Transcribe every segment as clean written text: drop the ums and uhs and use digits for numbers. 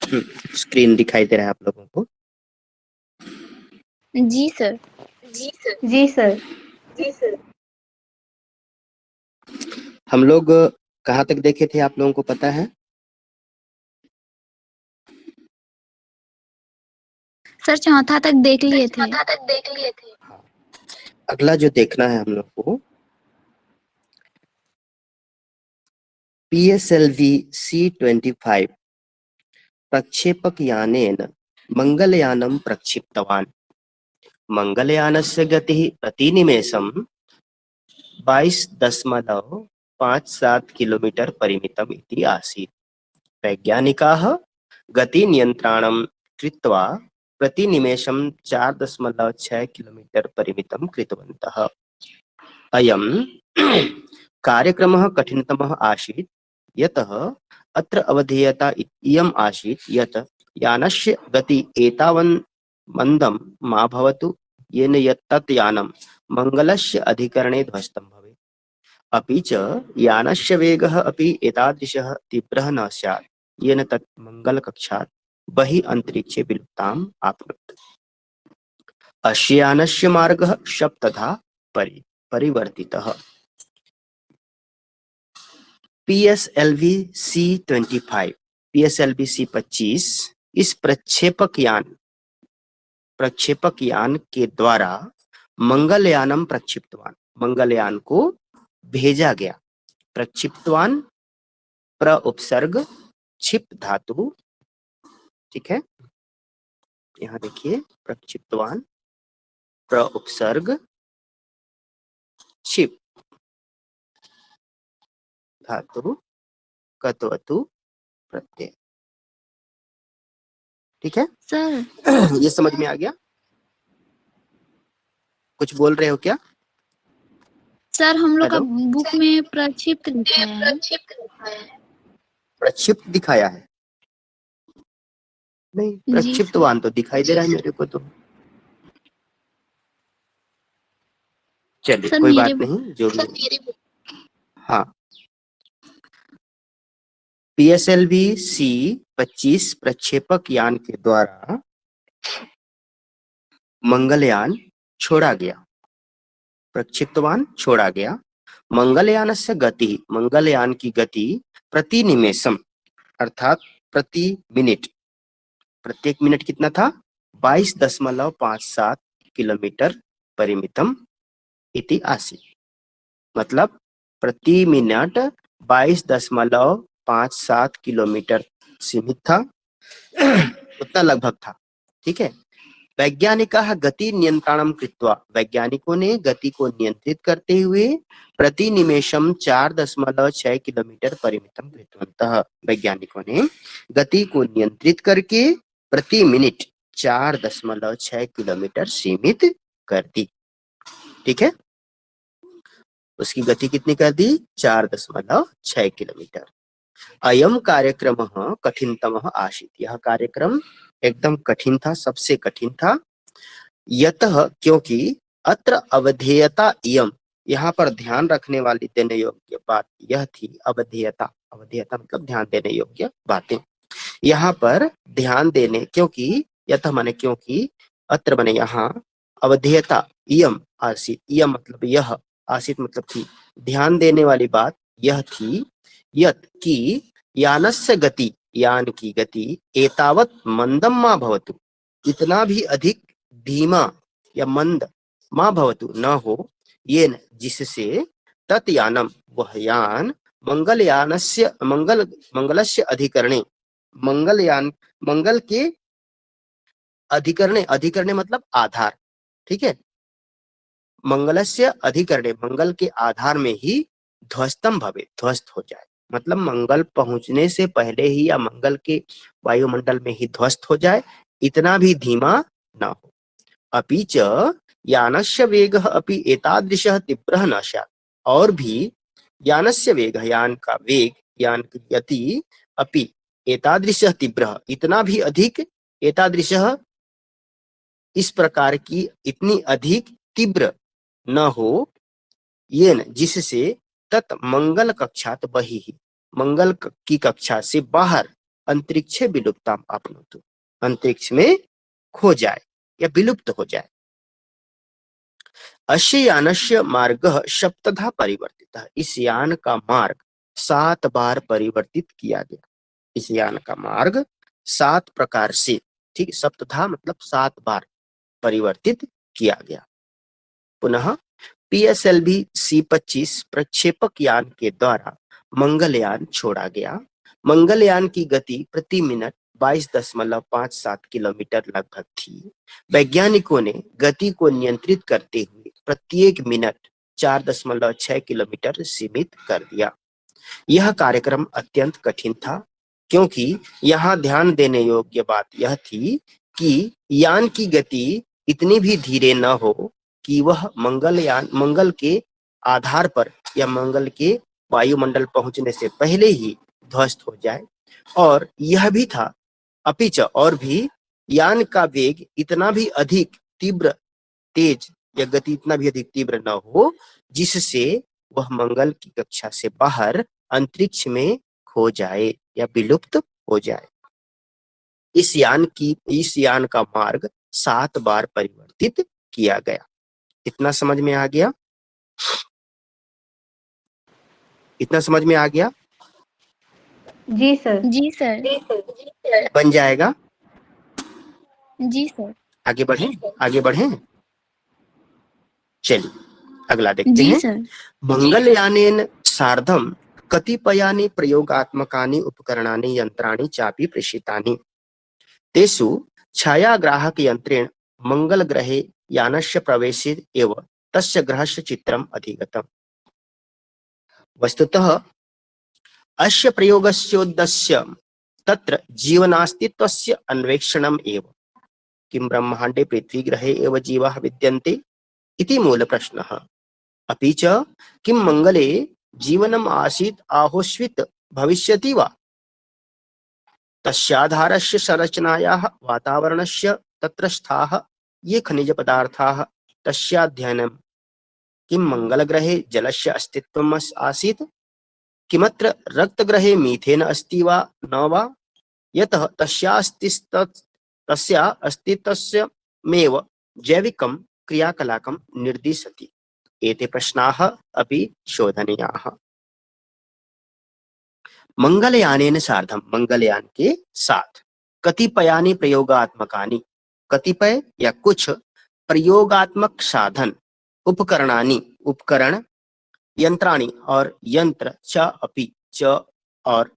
Screen दिखाई दे रहा है आप लोगों को? जी सर। जी सर। जी सर। जी सर। हम लोग कहाँ तक देखे थे आप लोगों को पता है? सर चौथा तक देख लिए थे। चौथा तक देख लिए थे। अगला जो देखना है हम लोग को, PSLV C-25 प्रक्षेपक यानेन मंगलयानं प्रक्षिप्तवान्। मंगलयानस्य गतिः प्रतिनिमेषं 22.57 किलोमीटर परिमितम् इति आसीत्। वैज्ञानिकाः गतिनियन्त्रणं कृत्वा प्रतिनिमेषं 4.6 किलोमीटर परिमितं कृतवन्तः। अयं कार्यक्रमः कठिनतमः आसीत्, यतः अत्र अवधेयता इयम् आसीत् यत् यानस्य गतिः एतावन् मन्दं मा भवतु येन तत् यानं मङ्गलस्य अधिकरणे ध्वस्तं भवेत्। अपि च यानस्य वेगः अपि एतादृशः तीव्रः न स्यात् येन तत् मङ्गलकक्षात् बहिः अन्तरिक्षे विलुप्ताम् आप्नोत्। अस्य यानस्य मार्गः सप्तधा परिवर्तितः। PSLV C-25 PSLV C-25 इस प्रक्षेपक यान के द्वारा मंगलयानम प्रक्षिप्तवान, मंगलयान को भेजा गया। प्रक्षिप्तवान प्र उपसर्ग क्षिप धातु, ठीक है, यहाँ देखिए प्रक्षिप्तवान प्र उपसर्ग क्षिप धातु कत्वतु प्रत्यय, ठीक है सर। ये समझ में आ गया? कुछ बोल रहे हो क्या? सर हम लोग का हेलो? बुक में प्रक्षिप्त दिखाया है। प्रक्षिप्त दिखाया है? नहीं, जी प्रक्षिप्तवान तो दिखाई दे रहा है मेरे को तो। चलिए सर कोई मेरे बात नहीं, जो भी। हाँ, PSLV C-25 प्रक्षेपक यान के द्वारा मंगलयान छोड़ा गया, प्रक्षिप्तवान छोड़ा गया। मंगलयान से गति, मंगलयान की गति प्रति निमेषम अर्थात प्रति मिनट, प्रत्येक मिनट कितना था? 22.57 किलोमीटर परिमितम इति आसीत्। मतलब प्रति मिनट 22.57 किलोमीटर सीमित था, उतना लगभग था, ठीक है। वैज्ञानिकाः गति नियंत्रणं कृत्वा, वैज्ञानिकों ने गति को नियंत्रित करते हुए प्रति निमेषम 4.6 किलोमीटर परिमितम कृतवन्तः। वैज्ञानिकों ने गति को नियंत्रित करके प्रति मिनट 4.6 किलोमीटर सीमित कर दी, ठीक है। उसकी गति कितनी कर दी? 4.6 किलोमीटर। अयम कार्यक्रमः कठिनतमः आसीत्, यह कार्यक्रम एकदम कठिन था, सबसे कठिन था। यतः क्योंकि अत्र अवधेयता इयम, यहाँ पर ध्यान रखने वाली देने योग्य बात यह थी, अवधेयता, अवधेयता मतलब ध्यान देने योग्य बातें। यहाँ पर ध्यान देने, क्योंकि यतः माने क्योंकि, अत्र माने यहाँ, अवधेयता इयम आसीत्, इयम मतलब यह, आसीत् मतलब थी, ध्यान देने वाली बात यह थी यत कि यानस्य गति, यान की गति एतावत मंदम मा भवतु, इतना भी अधिक धीमा या मंद मा भवतु न हो, येन जिससे तत् यानम वह यान मंगलस्य अधिकरणे, मंगलयान मंगल के अधिकरणे, अधिकरणे मतलब आधार, ठीक है, मंगलस्य अधिकरणे मंगल के आधार में ही ध्वस्तम भवे, ध्वस्त हो जाए, मतलब मंगल पहुंचने से पहले ही या मंगल के वायुमंडल में ही ध्वस्त हो जाए, इतना भी धीमा न हो। अपि च यानस्य वेगः अपि एतादृशः तीव्रः न स्यात्, और भी यानस्य वेगः, यान का वेग, यान की गति अपि एतादृशः तीव्रः, इतना भी अधिक, एतादृशः इस प्रकार की, इतनी अधिक तीव्र न हो, येन जिससे तत् मंगल कक्षात बहिः, मंगल की कक्षा से बाहर अंतरिक्षे विलुप्ताम आपनोतु, अंतरिक्ष में खो जाए या विलुप्त हो जाए। अस्य यानस्य मार्गः सप्तधा परिवर्तितः, इस यान का मार्ग 7 बार परिवर्तित किया गया। इस यान का मार्ग 7 प्रकार से, ठीक, सप्तधा मतलब 7 बार परिवर्तित किया गया। पुनः PSLV C-25 प्रक्षेपक यान के द्वारा मंगलयान छोड़ा गया। मंगलयान की गति प्रति मिनट 22.57 किलोमीटर लगभग थी। वैज्ञानिकों ने गति को नियंत्रित करते हुए प्रत्येक मिनट 4.6 किलोमीटर सीमित कर दिया। यह कार्यक्रम अत्यंत कठिन था, क्योंकि यहाँ ध्यान देने योग्य बात यह थी कि यान की गति इतनी भी धीरे न हो कि वह मंगल के आधार पर या मंगल के वायुमंडल पहुंचने से पहले ही ध्वस्त हो जाए। और यह भी था, अपिच और भी, यान का वेग इतना भी अधिक तीव्र तेज या गति इतना भी अधिक तीव्र न हो जिससे वह मंगल की कक्षा से बाहर अंतरिक्ष में खो जाए या विलुप्त हो जाए। इस यान का मार्ग 7 बार परिवर्तित किया गया। इतना समझ में आ गया? इतना समझ में आ गया? जी सर। जी सर। जी सर। बन जाएगा? जी सर। आगे बढ़े, आगे बढ़े। चलिए अगला देखते जी हैं। सर। मंगलयानेन सार्धम कतिपयानि प्रयोगात्मकानि उपकरणानि यंत्राणि चापि प्रेषितानि, तेषु छायाग्राहक यंत्रेण मंगल ग्रहे यानस्य प्रवेशे एव तस्य ग्रहस्य चित्रम् अधिगतम्। वस्तुतः अस्य प्रयोगस्योद्देश्यं तत्र जीवनास्तित्वस्य अन्वेषणम् एव। किं ब्रह्मांडे पृथ्वीग्रहे एव जीवाः विद्यन्ते इति मूलप्रश्नः। अपि च किं मंगले जीवनम् आसीत् आहोस्वित् भविष्यति वा? तस्याधारस्य संरचनायाः वातावरणस्य तत्रस्थाः ये खनिज पदार्थाः तस्याध्ययनं। किं मंगलग्रहे जलस्य अस्तित्वम् आसीत्? किमत्र रक्तग्रहे मीथेन अस्ति वा न वा? यतः तस्य अस्तित्वस्यमेव जैविकं क्रियाकलापं निर्दिशति। एते प्रश्नाः अपि शोधनीयाः। मंगलयानेन सार्धम, मंगलयान के साथ, कतिपयानि प्रयोगात्मकानि, कतिपय या कुछ प्रयोगात्मक साधन, उपकरणानि उपकरण, यंत्राणि और यंत्र, च अपि, च और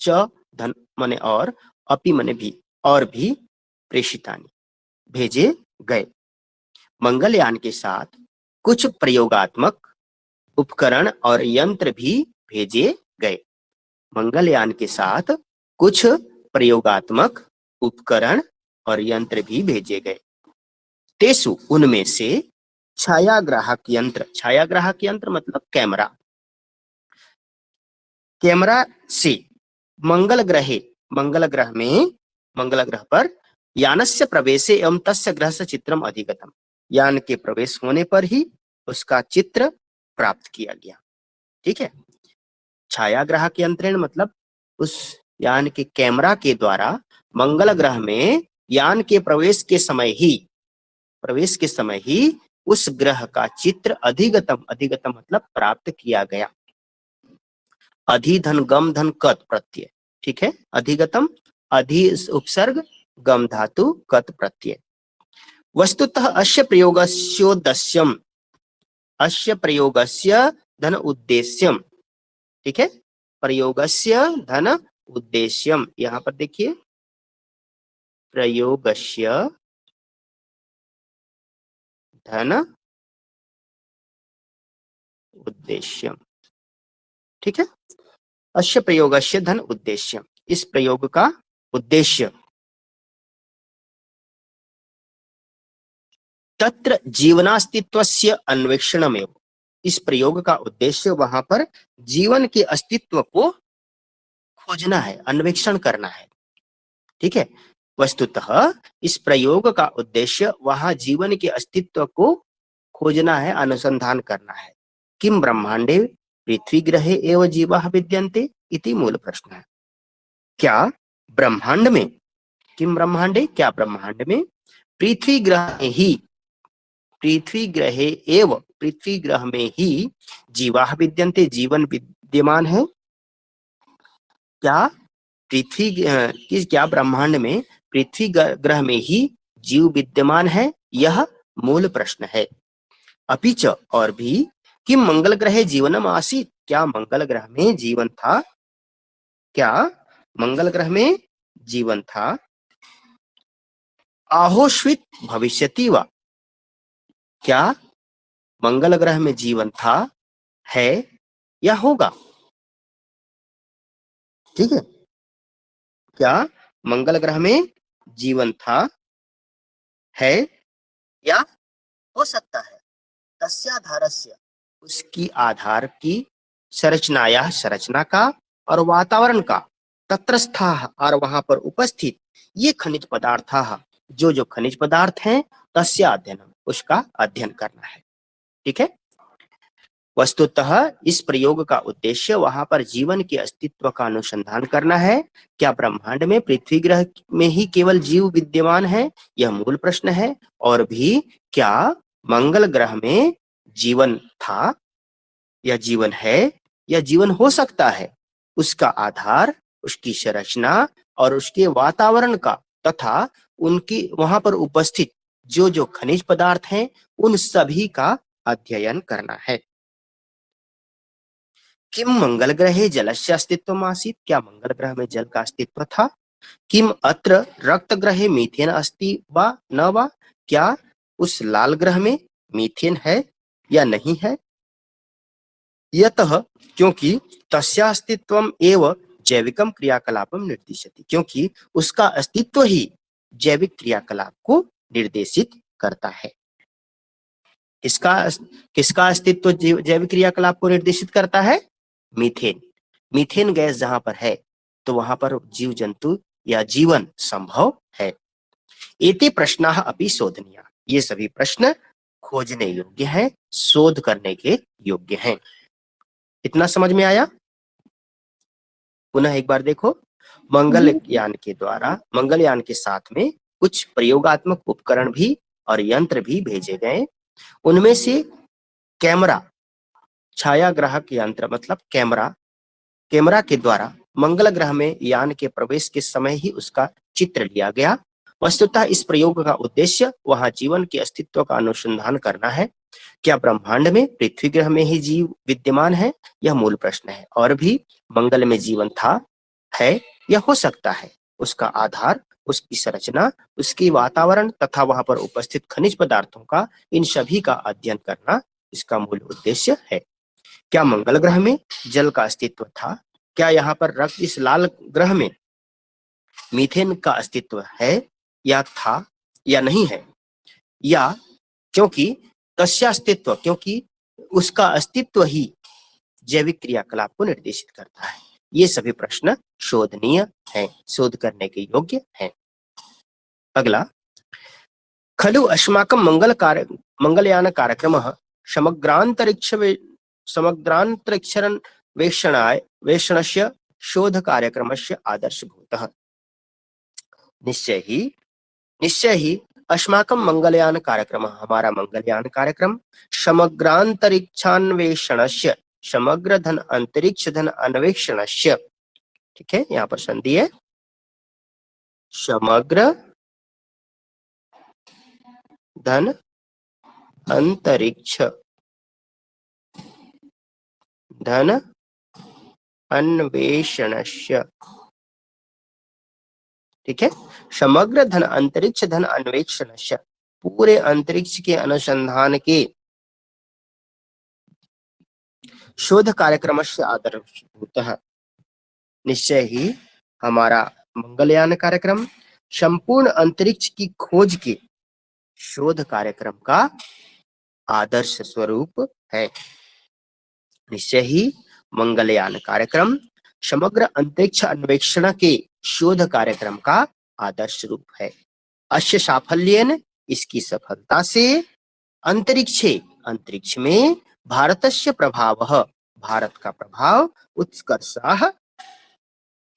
च धन मने और, अपि मने भी, और भी, प्रेषितानि भेजे गए। मंगलयान के साथ कुछ प्रयोगात्मक उपकरण और यंत्र भी भेजे गए। मंगलयान के साथ कुछ प्रयोगात्मक उपकरण और यंत्र भी भेजे गए। तेसु, उनमें से, छायाग्राहक यंत्र मतलब कैमरा, कैमरा से मंगल ग्रह पर यानस्य प्रवेशे एवं तस्य ग्रहस्य चित्रम अधिगतम, यान के प्रवेश होने पर ही उसका चित्र प्राप्त किया गया। ठीक है। छायाग्राहक यंत्रेण मतलब उस यान के कैमरा के द्वारा मंगल ग्रह में यान के प्रवेश के समय ही उस ग्रह का चित्र अधिगतम मतलब प्राप्त किया गया। अधि धन गम धन कत प्रत्यय, ठीक है। अधिगतम, अधि उपसर्ग, गम धातु, कत प्रत्यय। वस्तुतः अस्य प्रयोगस्य धन उद्देश्यम, ठीक है। प्रयोगस्य धन उद्देश्यम, यहां पर देखिए, प्रयोगस्य धन उद्देश्यम, ठीक है। अस्य प्रयोगस्य धन उद्देश्यम, इस प्रयोग का उद्देश्य तत्र जीवनास्तित्वस्य अन्वेषणमेव, इस प्रयोग का उद्देश्य वहां पर जीवन के अस्तित्व को खोजना है, अन्वेषण करना है। ठीक है। वस्तुतः इस प्रयोग का उद्देश्य वहां जीवन के अस्तित्व को खोजना है, अनुसंधान करना है। किम ब्रह्मांडे पृथ्वी ग्रहे एवं जीवाः विद्यन्ते इति मूल प्रश्न है। क्या ब्रह्मांड में, किम ब्रह्मांडे, क्या ब्रह्मांड में, पृथ्वी ग्रह में ही, पृथ्वी ग्रहे एव, पृथ्वी ग्रह में ही जीवाः विद्यन्ते, जीवन विद्यमान है। क्या पृथ्वी क्या ब्रह्मांड में पृथ्वी ग्रह में ही जीव विद्यमान है, यह मूल प्रश्न है। अपि च, और भी, किम मंगल ग्रहे जीवनम आसीत्, क्या मंगल ग्रह में जीवन था, क्या मंगल ग्रह में जीवन था। आहोस्वित भविष्यति वा, क्या मंगल ग्रह में जीवन था, है या होगा। ठीक है, क्या मंगल ग्रह में जीवन था, है या हो सकता है। तस्याधारस्य, उसकी आधार की, संरचनाया, संरचना का, और वातावरण का, तत्रस्थाः, और वहां पर उपस्थित, ये खनिज पदार्थाः, जो खनिज पदार्थ हैं, तस्य अध्ययनम, उसका अध्ययन करना है। ठीक है, वस्तुतः इस प्रयोग का उद्देश्य वहां पर जीवन के अस्तित्व का अनुसंधान करना है। क्या ब्रह्मांड में पृथ्वी ग्रह में ही केवल जीव विद्यमान है, यह मूल प्रश्न है। और भी, क्या मंगल ग्रह में जीवन था, या जीवन है, या जीवन हो सकता है, उसका आधार, उसकी संरचना और उसके वातावरण का, तथा उनकी वहां पर उपस्थित जो खनिज पदार्थ हैं, उन सभी का अध्ययन करना है। किम मंगल ग्रहे जलस्य अस्तित्वम् आसीत्, क्या मंगल ग्रह में जल का अस्तित्व था। किम अत्र रक्त ग्रहे मीथेन अस्ति वा न वा, क्या उस लाल ग्रह में मीथेन है या नहीं है। यतः, क्योंकि तस्या अस्तित्वम एव जैविकम क्रियाकलापम निर्दिशति, क्योंकि उसका अस्तित्व ही जैविक क्रियाकलाप को निर्देशित करता है। किसका अस्तित्व जैविक क्रियाकलाप को निर्देशित करता है। मीथेन, मीथेन गैस जहां पर है, तो वहां पर जीव जंतु या जीवन संभव है। एते प्रश्नाः अपि शोधनीय, ये सभी प्रश्न खोजने योग्य हैं, शोध करने के योग्य हैं। इतना समझ में आया। पुनः एक बार देखो, मंगलयान के साथ में कुछ प्रयोगात्मक उपकरण भी और यंत्र भी भेजे गए। उनमें से कैमरा, छायाग्राहक यंत्र, मतलब कैमरा के द्वारा मंगल ग्रह में यान के प्रवेश के समय ही उसका चित्र लिया गया। वस्तुतः इस प्रयोग का उद्देश्य वहां जीवन के अस्तित्व का अनुसंधान करना है। क्या ब्रह्मांड में पृथ्वी ग्रह में ही जीव विद्यमान है, यह मूल प्रश्न है। और भी, मंगल में जीवन था, है या हो सकता है, उसका आधार, उसकी संरचना, उसकी वातावरण तथा वहां पर उपस्थित खनिज पदार्थों का, इन सभी का अध्ययन करना इसका मूल उद्देश्य है। क्या मंगल ग्रह में जल का अस्तित्व था, क्या यहाँ पर रक्त, इस लाल ग्रह में मीथेन का अस्तित्व है या था या नहीं है, या क्योंकि तस्या अस्तित्व, क्योंकि उसका अस्तित्व ही जैविक क्रियाकलाप को निर्देशित करता है। ये सभी प्रश्न शोधनीय हैं, शोध करने के योग्य हैं। अगला, खलु अस्माकं मंगलयान कार्यक्रमः समग्रान्तरिक्षान्वेषणस्य शोध कार्यक्रमस्य आदर्शभूतः। निश्चय ही अस्माकं मंगलयान कार्यक्रम, हमारा मंगलयान कार्यक्रम, समग्रान्तरिक्षान्वेषणस्य, समग्र धन अंतरिक्ष धन अन्वेषणस्य, ठीक है, यहाँ पर संधि है, समग्र धन अंतरिक्ष धन अन्वेषणस्य, ठीक है, समग्र धन अंतरिक्ष धन अन्वेषणस्य, पूरे अंतरिक्ष के अनुसंधान के शोध कार्यक्रमस्य आदर्शभूतः। निश्चय ही हमारा मंगलयान कार्यक्रम संपूर्ण अंतरिक्ष की खोज के शोध कार्यक्रम का आदर्श स्वरूप है। निश्चय ही मंगलयान कार्यक्रम समग्र अंतरिक्ष अन्वेषण के शोध कार्यक्रम का आदर्श रूप है। अस्य साफल्येन, इसकी सफलता से, अंतरिक्ष में भारतस्य प्रभावः, भारत का प्रभाव, उत्कर्षः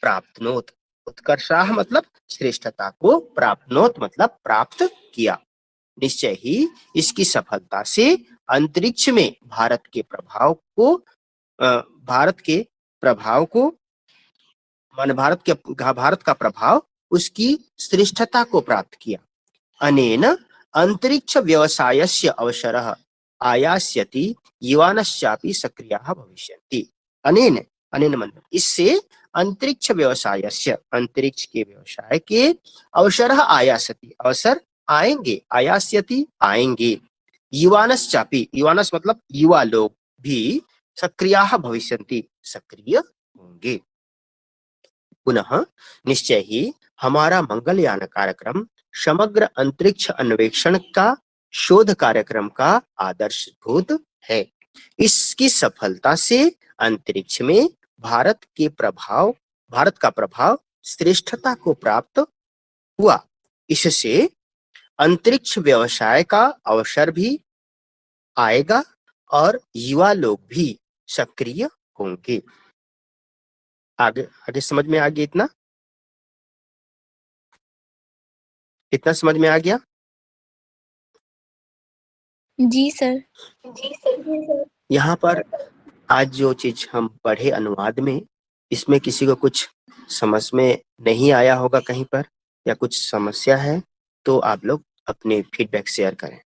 प्राप्नोत, उत्कर्षाः मतलब श्रेष्ठता को, प्राप्नोत मतलब प्राप्त किया। निश्चय ही इसकी सफलता से अंतरिक्ष में भारत के प्रभाव को भारत का प्रभाव उसकी श्रेष्ठता को प्राप्त किया। अनेन अंतरिक्ष व्यवसायस्य अवसरः आयास्यति युवानश्चापि सक्रियाः भविष्यन्ति। अनेन अनेन मतलब इससे अंतरिक्ष व्यवसायस्य अंतरिक्ष के व्यवसाय के अवसरः आयास्यति अवसर आएंगे, आयास्यति आएंगे, युवानश्चापि युवानस मतलब युवा लोग भी सक्रियाः भविष्यन्ति सक्रिय होंगे। पुनः निश्चय ही हमारा मंगलयान कार्यक्रम समग्र अंतरिक्ष अन्वेषण का शोध कार्यक्रम का आदर्शभूत है। इसकी सफलता से अंतरिक्ष में भारत का प्रभाव श्रेष्ठता को प्राप्त हुआ। इससे अंतरिक्ष व्यवसाय का अवसर भी आएगा और युवा लोग भी सक्रिय होंगे। आगे समझ में आ गया? इतना समझ में आ गया? जी सर। यहाँ पर आज जो चीज हम पढ़े अनुवाद में, इसमें किसी को कुछ समझ में नहीं आया होगा कहीं पर, या कुछ समस्या है तो आप लोग अपने फीडबैक शेयर करें।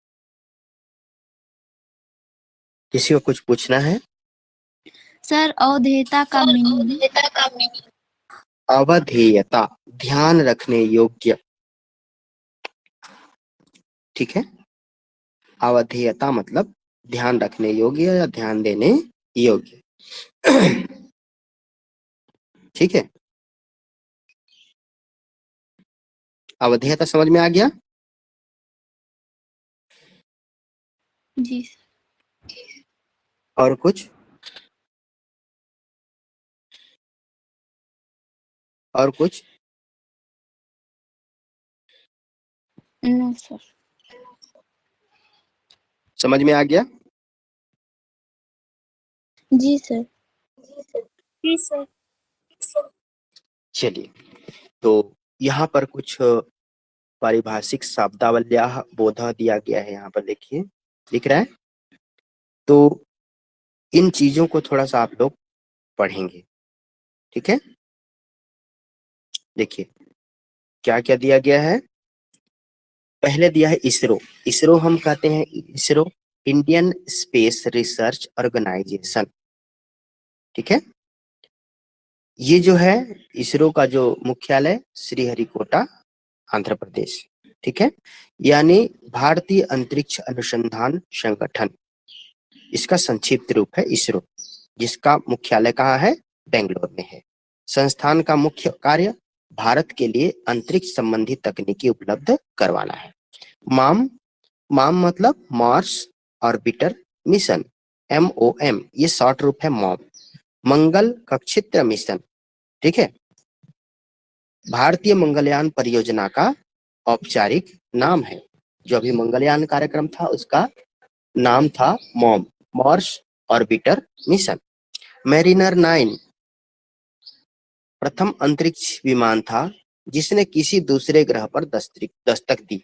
किसी को कुछ पूछना है? सर अवधेयता का मीनिंग? अवधेयता ध्यान रखने योग्य, ठीक है। अवधेयता मतलब ध्यान रखने योग्य या ध्यान देने योग्य, ठीक है। अवधेयता समझ में आ गया? जी सर। और कुछ? और कुछ? No sir. समझ में आ गया? जी सर। जी सर। चलिए, तो यहाँ पर कुछ पारिभाषिक शब्दावलियां बोधा दिया गया है। यहाँ पर देखिए, दिख रहा है? तो इन चीजों को थोड़ा सा आप लोग पढ़ेंगे, ठीक है। देखिए क्या क्या दिया गया है। पहले दिया है इसरो। इसरो हम कहते हैं ISRO Indian Space Research Organisation, ठीक है। ये जो है इसरो का जो मुख्यालय श्रीहरिकोटा आंध्र प्रदेश, ठीक है। यानी भारतीय अंतरिक्ष अनुसंधान संगठन, इसका संक्षिप्त रूप है इसरो, जिसका मुख्यालय कहाँ है? बेंगलोर में है। संस्थान का मुख्य कार्य भारत के लिए अंतरिक्ष संबंधी तकनीकी उपलब्ध करवाना है। माम मतलब मार्स ऑर्बिटर मिशन, MOM ये शॉर्ट रूप है मॉम, मंगल कक्षित्र मिशन, ठीक है। भारतीय मंगलयान परियोजना का औपचारिक नाम है। जो अभी मंगलयान कार्यक्रम था उसका नाम था mom, Mars orbiter mission. Mariner 9 प्रथम अंतरिक्ष विमान था जिसने किसी दूसरे ग्रह पर दस्तक दी।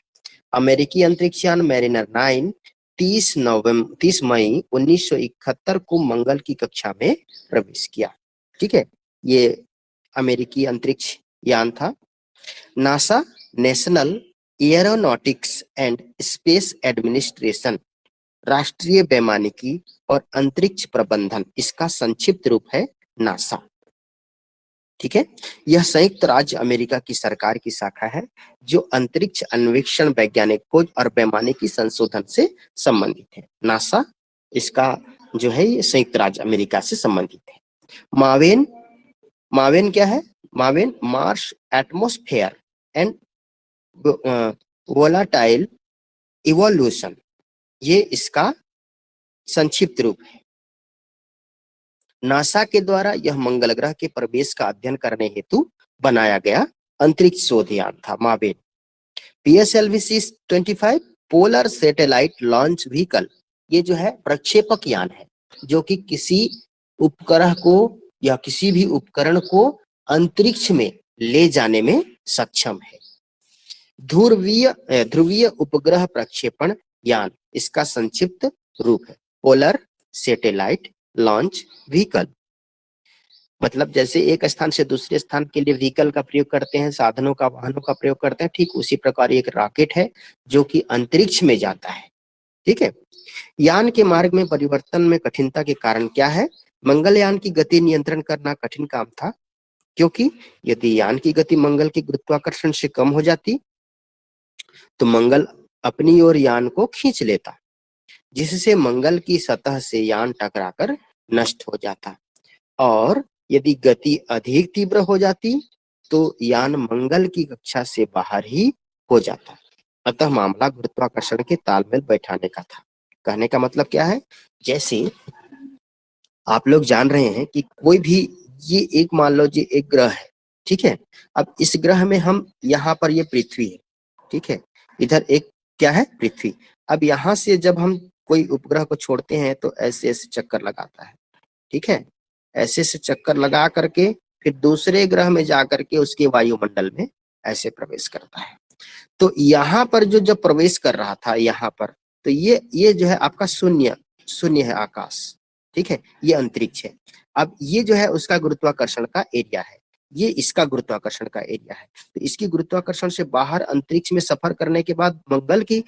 अमेरिकी अंतरिक्षयान मैरिनर 9 30 मई 1971 को मंगल की कक्षा में प्रवेश किया, ठीक है। ये अमेरिकी अंतरिक्ष यान था। NASA national aeronautics and space administration, राष्ट्रीय वैमानिकी और अंतरिक्ष प्रबंधन, इसका संक्षिप्त रूप है नासा, ठीक है। यह संयुक्त राज्य अमेरिका की सरकार की शाखा है जो अंतरिक्ष अन्वेषण, वैज्ञानिक खोज और वैमानिकी संशोधन से संबंधित है। नासा इसका जो है ये संयुक्त राज्य अमेरिका से संबंधित है। मावेन क्या है? Maven Mars atmosphere and volatile evolution, ये इसका संक्षिप्त रूप है। नासा के द्वारा यह मंगल ग्रह के प्रवेश का अध्ययन करने हेतु बनाया गया अंतरिक्ष शोध यान था Maven. PSLV-25 polar satellite launch vehicle, ये जो है प्रक्षेपक यान है जो कि किसी उपग्रह को या किसी भी उपकरण को अंतरिक्ष में ले जाने में सक्षम है। ध्रुवीय उपग्रह प्रक्षेपण यान इसका संक्षिप्त रूप है पोलर सैटेलाइट लॉन्च व्हीकल। मतलब जैसे एक स्थान से दूसरे स्थान के लिए व्हीकल का प्रयोग करते हैं, साधनों का, वाहनों का प्रयोग करते हैं, ठीक उसी प्रकार एक रॉकेट है जो कि अंतरिक्ष में जाता है। ठीक है। यान के मार्ग में परिवर्तन में कठिनता के कारण क्या है? मंगलयान की गति नियंत्रण करना कठिन काम था, क्योंकि यदि यान की गति मंगल के गुरुत्वाकर्षण से कम हो जाती तो मंगल अपनी ओर यान को खींच लेता, जिससे मंगल की सतह से यान टकराकर नष्ट हो जाता, और यदि गति अधिक तीव्र हो जाती तो यान मंगल की कक्षा से बाहर ही हो जाता। अतः मामला गुरुत्वाकर्षण के तालमेल बैठाने का था। कहने का मतलब क्या है? जैसे आप लोग जान रहे हैं कि कोई भी, ये एक मान लो जी एक ग्रह है, ठीक है। अब इस ग्रह में हम, यहाँ पर ये पृथ्वी है, ठीक है, इधर एक क्या है? पृथ्वी। अब यहाँ से जब हम कोई उपग्रह को छोड़ते हैं तो ऐसे ऐसे चक्कर लगाता है, ठीक है, ऐसे ऐसे चक्कर लगा करके फिर दूसरे ग्रह में जा करके उसके वायुमंडल में ऐसे प्रवेश करता है। तो यहाँ पर जो जब प्रवेश कर रहा था यहाँ पर, तो ये जो है आपका शून्य शून्य है आकाश, ठीक है, ये अंतरिक्ष है। अब ये जो है उसका गुरुत्वाकर्षण का एरिया है, ये इसका गुरुत्वाकर्षण का एरिया है। तो इसकी गुरुत्वाकर्षण से बाहर अंतरिक्ष में सफर करने के बाद मंगल की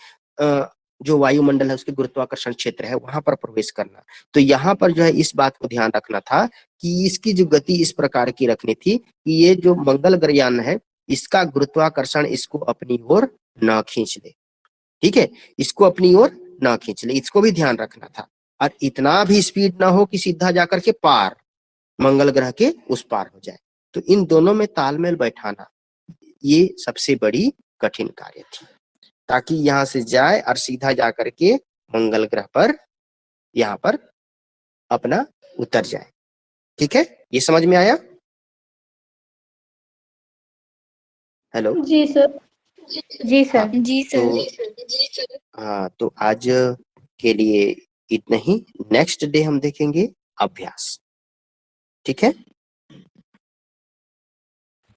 जो वायुमंडल है उसके गुरुत्वाकर्षण क्षेत्र है वहां पर प्रवेश करना। तो यहाँ पर जो है इस बात को ध्यान रखना था कि इसकी जो गति इस प्रकार की रखनी थी कि ये जो मंगल गगनयान है इसका गुरुत्वाकर्षण इसको अपनी ओर न खींच ले, ठीक है, इसको अपनी ओर न खींच ले, इसको भी ध्यान रखना था। और इतना भी स्पीड ना हो कि सीधा जाकर के पार, मंगल ग्रह के उस पार हो जाए। तो इन दोनों में तालमेल बैठाना ये सबसे बड़ी कठिन कार्य थी, ताकि यहाँ से जाए और सीधा जाकर के मंगल ग्रह पर यहाँ पर अपना उतर जाए। ठीक है, ये समझ में आया? हेलो। जी सर। जी सर। जी सर। हाँ, तो आज के लिए इतना ही। नेक्स्ट डे हम देखेंगे अभ्यास। ठीक है।